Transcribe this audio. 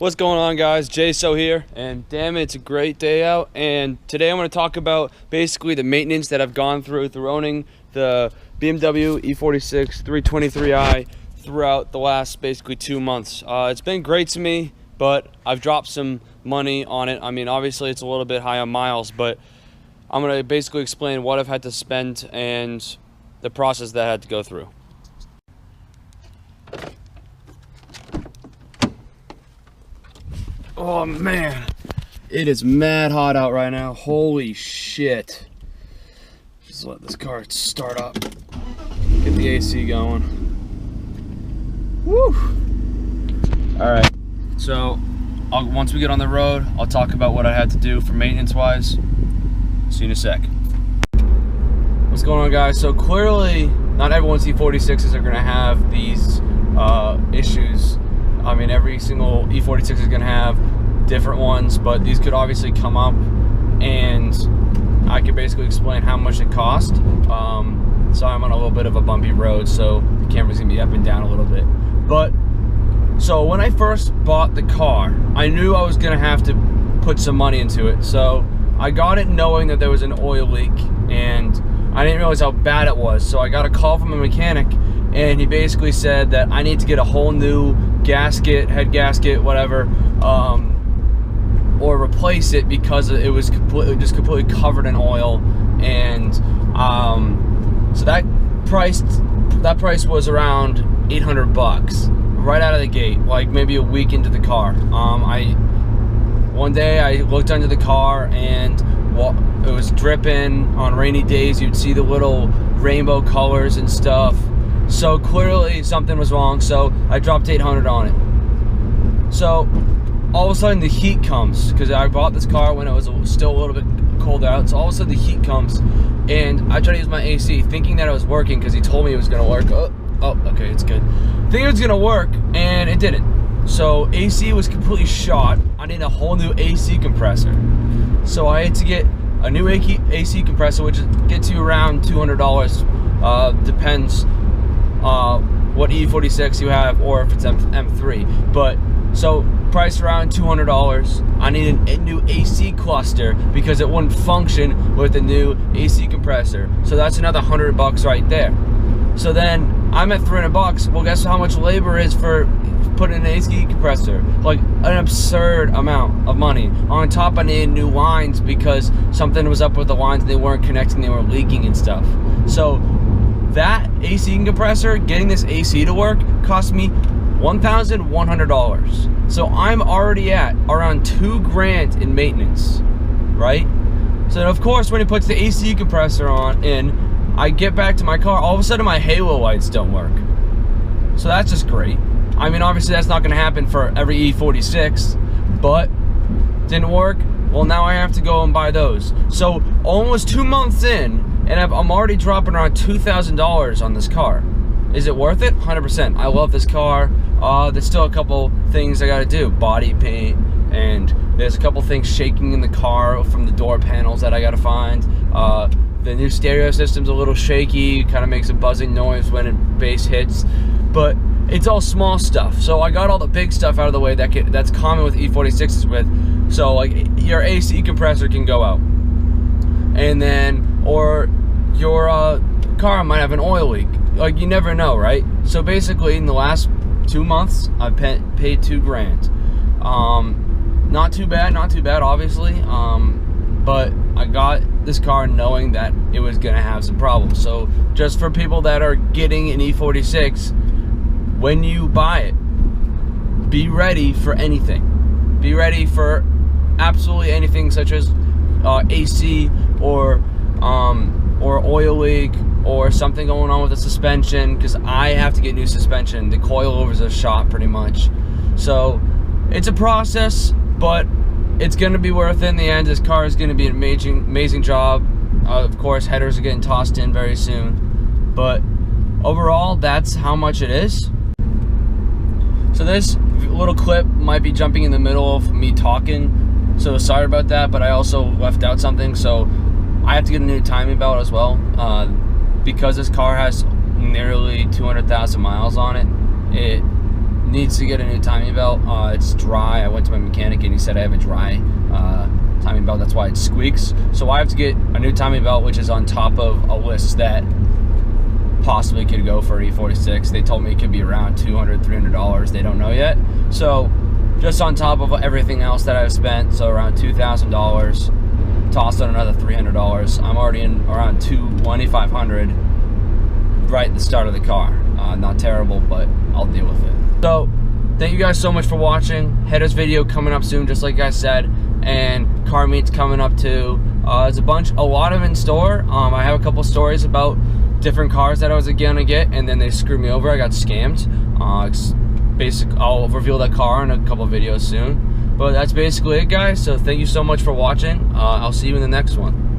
What's going on, guys? JSO here, and damn it, it's a great day out. And today I'm going to talk about basically the maintenance that I've gone through owning the BMW E46 323i throughout the last basically 2 months. It's been great to me, but I've dropped some money on it. I mean, obviously it's a little bit high on miles, but I'm going to basically explain what I've had to spend and the process that I had to go through. Oh man, it is mad hot out right now. Holy shit. Just let this car start up. Get the AC going. Woo! Alright, so once we get on the road, I'll talk about what I had to do for maintenance wise. See you in a sec. What's going on, guys? So clearly, not everyone's E46s are going to have these issues. I mean, every single E46 is going to have different ones, but these could obviously come up, and I could basically explain how much it cost. So I'm on a little bit of a bumpy road, so the camera's going to be up and down a little bit. But, so when I first bought the car, I knew I was going to have to put some money into it. So I got it knowing that there was an oil leak, and I didn't realize how bad it was. So I got a call from a mechanic, and he basically said that I need to get a whole new gasket, head gasket, whatever, or replace it because it was completely covered in oil. And so that price was around 800 bucks right out of the gate, like maybe a week into the car. One day I looked under the car, and it was dripping. On rainy days you'd see the little rainbow colors and stuff. So clearly something was wrong, so I dropped 800 on it. So all of a sudden the heat comes, because I bought this car when it was still a little bit cold out. So all of a sudden the heat comes, and I try to use my AC thinking that it was working, because he told me it was going to work. Oh, okay, it's good. Thinking it was going to work, and it didn't. So AC was completely shot. I need a whole new AC compressor. So I had to get a new AC compressor, which gets you around $200. Depends what E46 you have, or if it's M3. But so price around $200. I need a new AC cluster because it wouldn't function with the new AC compressor. So that's another $100 right there. So then I'm at $300. Well, guess how much labor is for putting an AC compressor? Like an absurd amount of money. On top, I needed new lines because something was up with the lines and they weren't connecting, they were leaking and stuff. So that AC compressor, getting this AC to work, cost me $1,100. So I'm already at around $2 grand in maintenance, right? So of course, when he puts the AC compressor in, I get back to my car, all of a sudden my halo lights don't work. So that's just great. I mean, obviously that's not going to happen for every E46, but didn't work. Well, now I have to go and buy those. So almost 2 months in, and I'm already dropping around $2,000 on this car. Is it worth it? 100%. I love this car. There's still a couple things I gotta do. Body paint, and there's a couple things shaking in the car from the door panels that I gotta find. The new stereo system's a little shaky, kind of makes a buzzing noise when bass hits. But it's all small stuff. So I got all the big stuff out of the way that's common with E46s with. So like your AC compressor can go out. And then, or your car might have an oil leak. Like, you never know, right? So basically, in the last 2 months, I've paid $2 grand. Not too bad, obviously. But I got this car knowing that it was gonna have some problems. So just for people that are getting an E46, when you buy it, be ready for anything. Be ready for absolutely anything, such as AC or oil leak, or something going on with the suspension, because I have to get new suspension. The coilovers are shot pretty much. So it's a process, but it's going to be worth it in the end. This car is going to be an amazing job. Of course, headers are getting tossed in very soon, but overall, that's how much it is. So this little clip might be jumping in the middle of me talking, so sorry about that, but I also left out something. So I have to get a new timing belt as well, because this car has nearly 200,000 miles on it. It needs to get a new timing belt. It's dry. I went to my mechanic and he said I have a dry timing belt. That's why it squeaks. So I have to get a new timing belt, which is on top of a list that possibly could go for E46. They told me it could be around $200, $300. They don't know yet. So just on top of everything else that I've spent, so around $2,000, toss on another $300. I'm already in around $2,500 right at the start of the car. Not terrible, but I'll deal with it. So thank you guys so much for watching. Headers video coming up soon, just like I said, and car meets coming up too. There's a lot of in store. I have a couple stories about different cars that I was gonna get, and then they screwed me over. I got scammed. I'll reveal that car in a couple videos soon. But that's basically it, guys. So thank you so much for watching. I'll see you in the next one.